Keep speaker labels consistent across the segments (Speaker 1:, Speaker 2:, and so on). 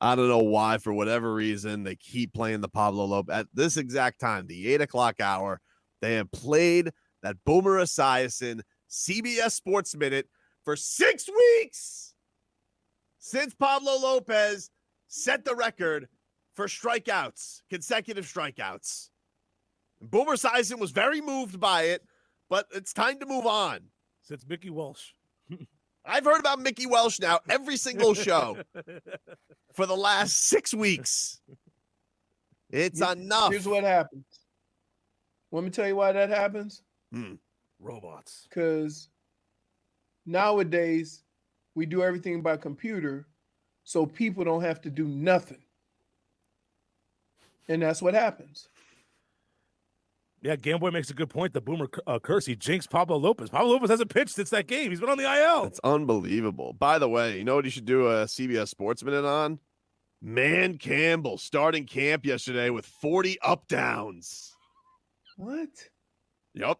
Speaker 1: I don't know why, for whatever reason, they keep playing the Pablo Lopez at this exact time, the 8 o'clock hour. They have played that Boomer Esiason CBS Sports Minute for 6 weeks since Pablo Lopez set the record for strikeouts, consecutive strikeouts. And Boomer Esiason was very moved by it, but it's time to move on.
Speaker 2: Since Mickey Walsh.
Speaker 1: I've heard about Mickey Welsh now every single show for the last 6 weeks. It's enough.
Speaker 3: Here's what happens. Let me tell you why that happens.
Speaker 2: Robots.
Speaker 3: Because nowadays we do everything by computer, so people don't have to do nothing. And that's what happens.
Speaker 2: Yeah, Gameboy makes a good point. The Boomer curse, he jinxed Pablo Lopez. Pablo Lopez hasn't pitched since that game. He's been on the IL.
Speaker 1: It's unbelievable. By the way, you know what you should do a CBS Sports Minute on? Man Campbell starting camp yesterday with 40 up downs.
Speaker 3: What?
Speaker 1: Yep.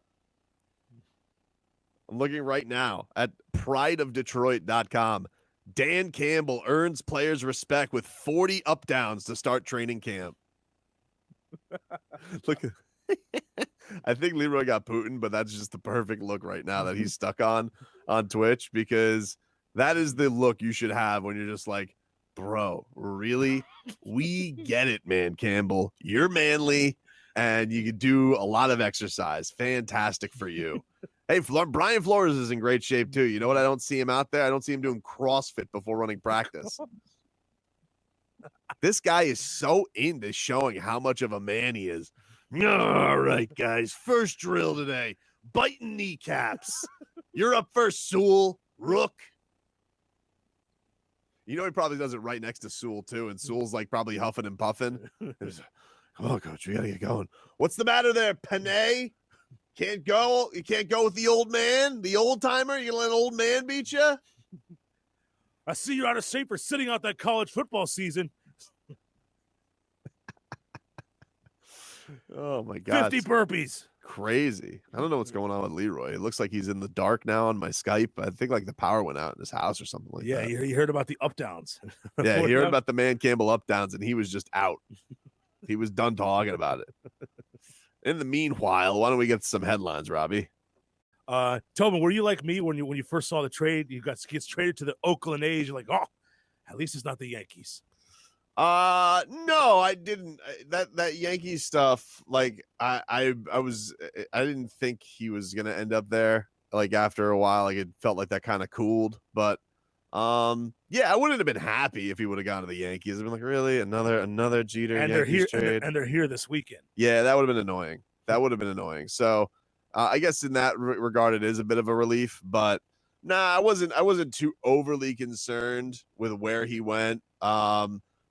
Speaker 1: I'm looking right now at prideofdetroit.com. Dan Campbell earns players' respect with 40 up downs to start training camp. Look at I think Leroy got Putin, but that's just the perfect look right now that he's stuck on Twitch, because that is the look you should have when you're just like, bro, really? We get it, man, Campbell. You're manly, and you can do a lot of exercise. Fantastic for you. Hey, Brian Flores is in great shape, too. You know what? I don't see him out there. I don't see him doing CrossFit before running practice. This guy is so into showing how much of a man he is. All right, guys. First drill today. Biting kneecaps. You're up first, Sewell. Rook. You know he probably does it right next to Sewell, too, and Sewell's like probably huffing and puffing. Come on, coach. We got to get going. What's the matter there, Panay? Can't go? You can't go with the old man? The old-timer? You going to let an old man beat you?
Speaker 2: I see you're out of shape for sitting out that college football season.
Speaker 1: Oh, my God.
Speaker 2: 50 burpees.
Speaker 1: Crazy. I don't know what's going on with Leroy. It looks like he's in the dark now on my Skype. I think like the power went out in his house or something like that.
Speaker 2: Yeah, you heard about the up-downs.
Speaker 1: Yeah, he heard about the Man Campbell up-downs, and he was just out. He was done talking about it. In the meanwhile, why don't we get some headlines, Robbie?
Speaker 2: Tobin, were you like me when you first saw the trade? You gets traded to the Oakland A's. You're like, oh, at least it's not the Yankees.
Speaker 1: No, I didn't. That Yankees stuff, like I didn't think he was gonna end up there. Like after a while, like it felt like that kind of cooled. But yeah, I wouldn't have been happy if he would have gone to the Yankees. I'd been like, really, another Jeter
Speaker 2: and
Speaker 1: Yankees
Speaker 2: they're here
Speaker 1: trade,
Speaker 2: and they're here this weekend.
Speaker 1: Yeah, that would have been annoying. So I guess in that regard, it is a bit of a relief. But nah, I wasn't too overly concerned with where he went.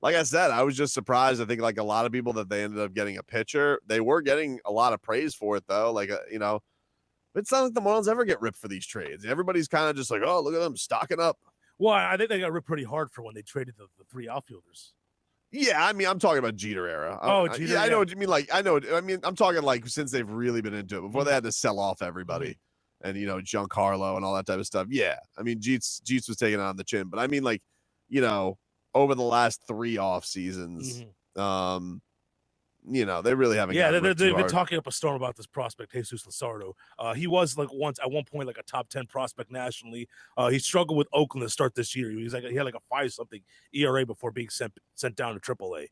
Speaker 1: Like I said, I was just surprised. I think like a lot of people that they ended up getting a pitcher. They were getting a lot of praise for it, though. Like, it's not like the Marlins ever get ripped for these trades. Everybody's kind of just like, oh, look at them stocking up.
Speaker 2: Well, I think they got ripped pretty hard for when they traded the 3 outfielders.
Speaker 1: Yeah, I mean, I'm talking about Jeter era.
Speaker 2: Jeter.
Speaker 1: Yeah, I know what you mean. Like, I know. I mean, I'm talking like since they've really been into it, before they had to sell off everybody, and Giancarlo and all that type of stuff. Yeah, I mean, Jeets was taking it on the chin, but I mean, like, over the last 3 off seasons, they really haven't.
Speaker 2: Yeah, they've been talking up a storm about this prospect, Jesus Luzardo. He was like at one point like a top 10 prospect nationally. He struggled with Oakland to start this year. He had like a 5-something ERA before being sent down to AAA.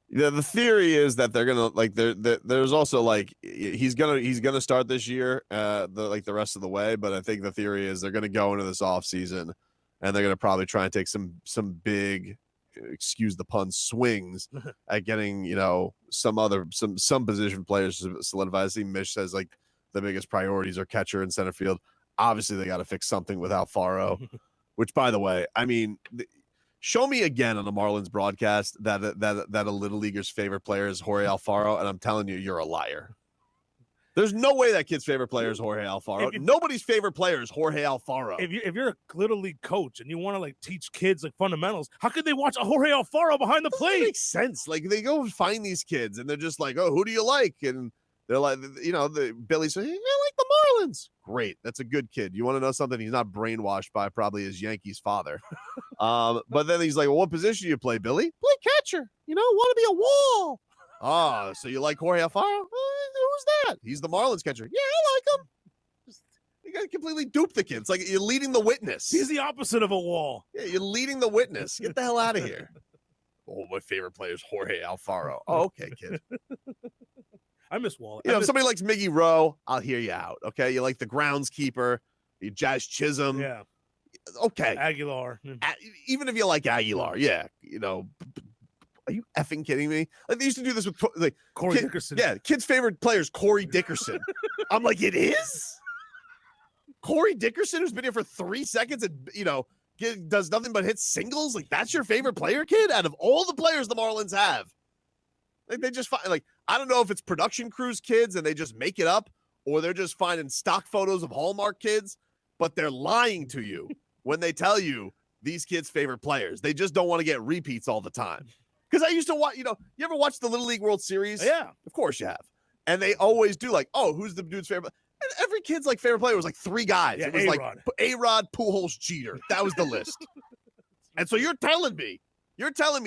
Speaker 1: Yeah, the theory is that they're gonna like there's also like he's gonna start this year, the rest of the way. But I think the theory is they're gonna go into this off season and they're gonna probably try and take some big, excuse the pun, swings at getting some position players solidified. I see Mish says like the biggest priorities are catcher and center field. Obviously, they got to fix something with Alfaro, which, by the way, I mean. Show me again on the Marlins broadcast that a little leaguer's favorite player is Jorge Alfaro, and I'm telling you, you're a liar. There's no way that kid's favorite player is Jorge Alfaro. Nobody's favorite player is Jorge Alfaro.
Speaker 2: If you're a little league coach and you want to like teach kids like fundamentals, how could they watch a Jorge Alfaro behind the plate?
Speaker 1: It makes sense. Like they go find these kids and they're just like, oh, who do you like? And They're like, Billy says, I like the Marlins. Great. That's a good kid. You want to know something? He's not brainwashed by probably his Yankees father. But then he's like, well, what position do you play, Billy? Play catcher. Want to be a wall. So you like Jorge Alfaro? Who's that? He's the Marlins catcher. Yeah, I like him. You got to completely dupe the kid. It's like you're leading the witness.
Speaker 2: He's the opposite of a wall.
Speaker 1: Yeah, you're leading the witness. Get the hell out of here. Oh, my favorite player is Jorge Alfaro. Oh, okay, kid.
Speaker 2: I miss Wall.
Speaker 1: If somebody likes Miggy Rowe, I'll hear you out. Okay, you like the groundskeeper, you Jazz Chisholm.
Speaker 2: Yeah.
Speaker 1: Okay.
Speaker 2: Aguilar.
Speaker 1: Even if you like Aguilar, yeah. Are you effing kidding me? Like they used to do this with like
Speaker 2: Corey Dickerson.
Speaker 1: Yeah, kid's favorite player is Corey Dickerson. I'm like, it is? Corey Dickerson, who's been here for 3 seconds and does nothing but hit singles? Like, that's your favorite player, kid? Out of all the players the Marlins have. Like they just find I don't know if it's production crews kids and they just make it up, or they're just finding stock photos of Hallmark kids, but they're lying to you when they tell you these kids' favorite players. They just don't want to get repeats all the time. Because I used to watch, you ever watch the Little League World Series?
Speaker 2: Yeah.
Speaker 1: Of course you have. And they always do who's the dude's favorite? And every kid's favorite player was 3 guys.
Speaker 2: Yeah,
Speaker 1: it was
Speaker 2: A-Rod.
Speaker 1: A-Rod, Pujols, Jeter. That was the list. And so you're telling me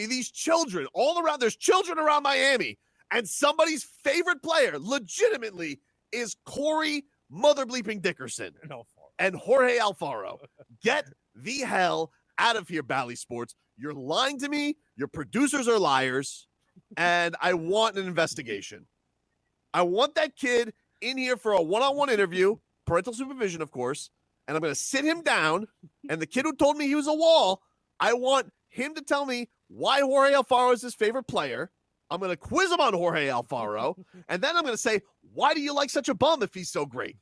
Speaker 1: these children all around, there's children around Miami, and somebody's favorite player legitimately is Corey Mother Bleeping Dickerson and Jorge Alfaro. Get the hell out of here, Bally Sports. You're lying to me. Your producers are liars. And I want an investigation. I want that kid in here for a one-on-one interview, parental supervision, of course, and I'm going to sit him down, and the kid who told me he was a wall, I want him to tell me why Jorge Alfaro is his favorite player. I'm going to quiz him on Jorge Alfaro, and then I'm going to say, why do you like such a bum if he's so great?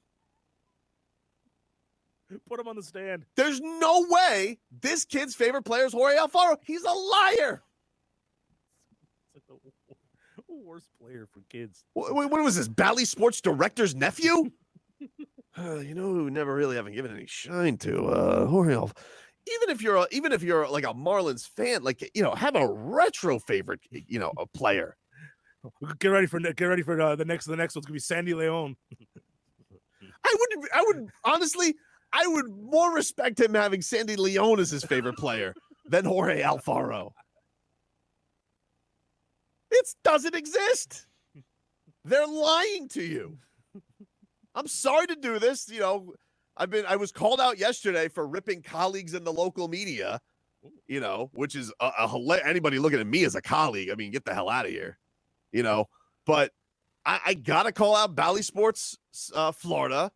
Speaker 2: Put him on the stand.
Speaker 1: There's no way this kid's favorite player is Jorge Alfaro. He's a liar.
Speaker 2: It's like the worst player for kids.
Speaker 1: What was this, Bally Sports director's nephew? Who never really haven't given any shine to Jorge Alfaro. Even if you're like a Marlins fan, have a retro favorite, a player.
Speaker 2: Get ready for the next one's gonna be Sandy Leon.
Speaker 1: I would honestly, I would more respect him having Sandy Leon as his favorite player than Jorge Alfaro. It doesn't exist. They're lying to you. I'm sorry to do this. I was called out yesterday for ripping colleagues in the local media, which is anybody looking at me as a colleague. I mean, get the hell out of here, but I got to call out Bally Sports, Florida.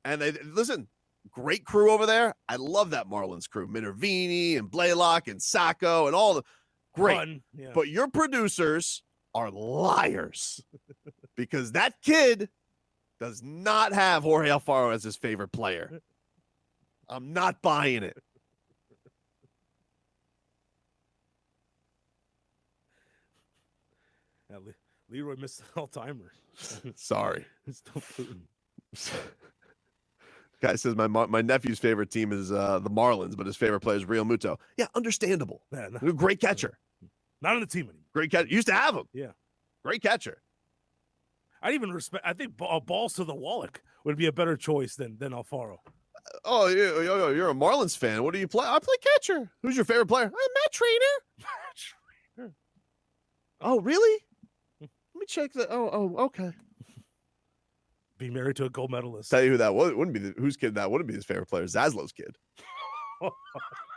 Speaker 1: And listen, great crew over there. I love that Marlins crew, Minervini and Blaylock and Sacco and all the great.
Speaker 2: Fun, yeah.
Speaker 1: But your producers are liars because that kid does not have Jorge Alfaro as his favorite player. I'm not buying it.
Speaker 2: Yeah, Leroy missed an all-timer.
Speaker 1: Sorry.
Speaker 2: Still Putin.
Speaker 1: Guy says my nephew's favorite team is the Marlins, but his favorite player is Real Muto. Yeah, understandable.
Speaker 2: Yeah,
Speaker 1: Great catcher.
Speaker 2: Not on the team anymore.
Speaker 1: Great catcher. Used to have him.
Speaker 2: Yeah.
Speaker 1: Great catcher.
Speaker 2: I think balls to the Wallach would be a better choice than Alfaro.
Speaker 1: Oh, you're a Marlins fan. What do you play? I play catcher. Who's your favorite player? Matt Trainer. Oh, really? Let me check that. Oh, okay.
Speaker 2: Be married to a gold medalist.
Speaker 1: Tell you who that was. Wouldn't be whose kid that wouldn't be his favorite player. Zaslow's kid.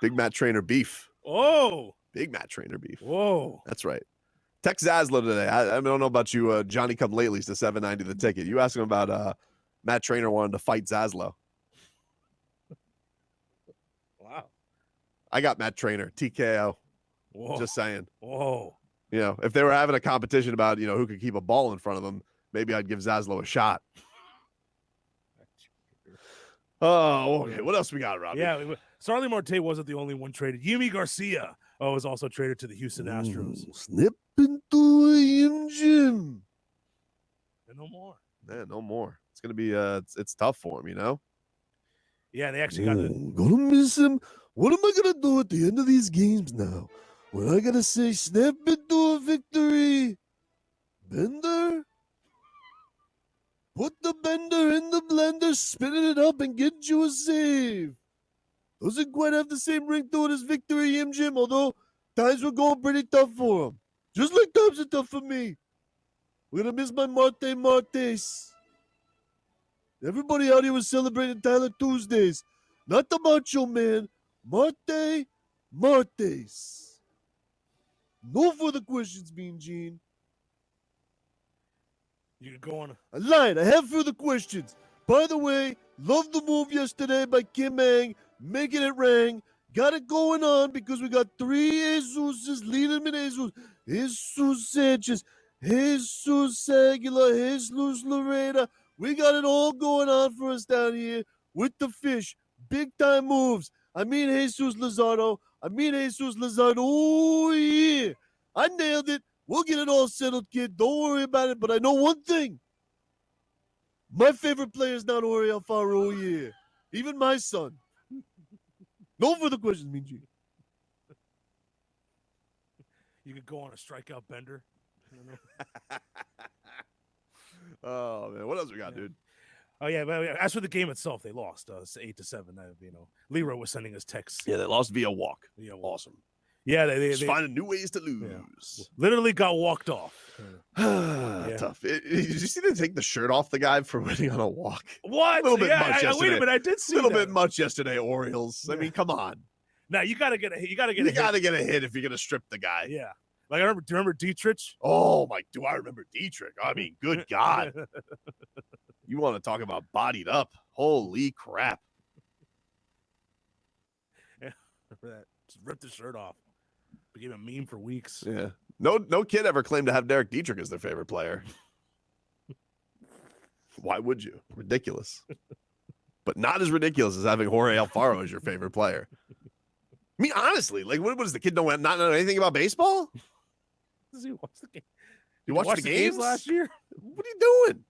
Speaker 1: Big Matt Trainer beef.
Speaker 2: Oh.
Speaker 1: Big Matt Trainer beef.
Speaker 2: Whoa.
Speaker 1: That's right. Text Zaslow today. I don't know about you, Johnny Come Lately's to $7.90 the ticket. You ask him about Matt Trainer wanting to fight Zaslow.
Speaker 2: Wow.
Speaker 1: I got Matt Trainer, TKO.
Speaker 2: Whoa.
Speaker 1: Just saying.
Speaker 2: Whoa.
Speaker 1: If they were having a competition about, who could keep a ball in front of them, maybe I'd give Zaslow a shot. Oh, okay. What else we got, Robbie?
Speaker 2: Yeah, Starling Marte wasn't the only one traded. Yimi Garcia was also traded to the Houston Astros.
Speaker 1: Snip into a engine.
Speaker 2: And no more.
Speaker 1: Yeah, no more. It's gonna be it's tough for him,
Speaker 2: Yeah, they actually got the
Speaker 1: gonna miss him. What am I gonna do at the end of these games now? When I gotta say snap into a victory? Bender? Put the bender in the blender, spin it up, and get you a save. Doesn't quite have the same ring to it as Victory Jim, although times were going pretty tough for him. Just like times are tough for me. We're going to miss my Marte Martes. Everybody out here was celebrating Tyler Tuesdays. Not the Macho Man. Marte Martes. No further questions, Mean Gene.
Speaker 2: You could go on.
Speaker 1: I lied. I have further questions. By the way, loved the move yesterday by Kim Ang, making it ring. Got it going on because we got 3 Jesuses leading in Jesus. Jesus Sanchez, Jesus Aguilar, Jesus Lorena. We got it all going on for us down here with the fish. Big time moves. I mean Jesus Luzardo. Oh, yeah. I nailed it. We'll get it all settled, kid. Don't worry about it. But I know one thing. My favorite player is not Jorge Alfaro. Yeah. Even my son. No further questions, Mean Gene.
Speaker 2: You could go on a strikeout bender.
Speaker 1: Oh, man. What else we got, dude?
Speaker 2: Oh yeah, but as for the game itself, they lost 8-7. Leroy was sending us texts.
Speaker 1: Yeah, they lost via walk.
Speaker 2: Yeah,
Speaker 1: Awesome.
Speaker 2: Yeah,
Speaker 1: Just finding new ways to lose.
Speaker 2: Literally got walked off.
Speaker 1: Tough. Did you see them take the shirt off the guy for winning on a walk?
Speaker 2: What?
Speaker 1: A little bit much yesterday.
Speaker 2: Wait a minute, I did see
Speaker 1: a little bit much yesterday, Orioles.
Speaker 2: Yeah.
Speaker 1: I mean, come on.
Speaker 2: Now you gotta get a hit. You gotta get
Speaker 1: a hit if you're gonna strip the guy.
Speaker 2: Yeah. Like do you remember Dietrich?
Speaker 1: Oh my, do I remember Dietrich? I mean, good God. You want to talk about bodied up? Holy crap.
Speaker 2: Yeah, remember that. Just ripped his shirt off. Became a meme for weeks.
Speaker 1: Yeah. No kid ever claimed to have Derek Dietrich as their favorite player. Why would you? Ridiculous. But not as ridiculous as having Jorge Alfaro as your favorite player. I mean, honestly, like, what does the kid not know anything about baseball?
Speaker 2: Does he watch the game?
Speaker 1: You watched the games
Speaker 2: last year?
Speaker 1: What are you doing?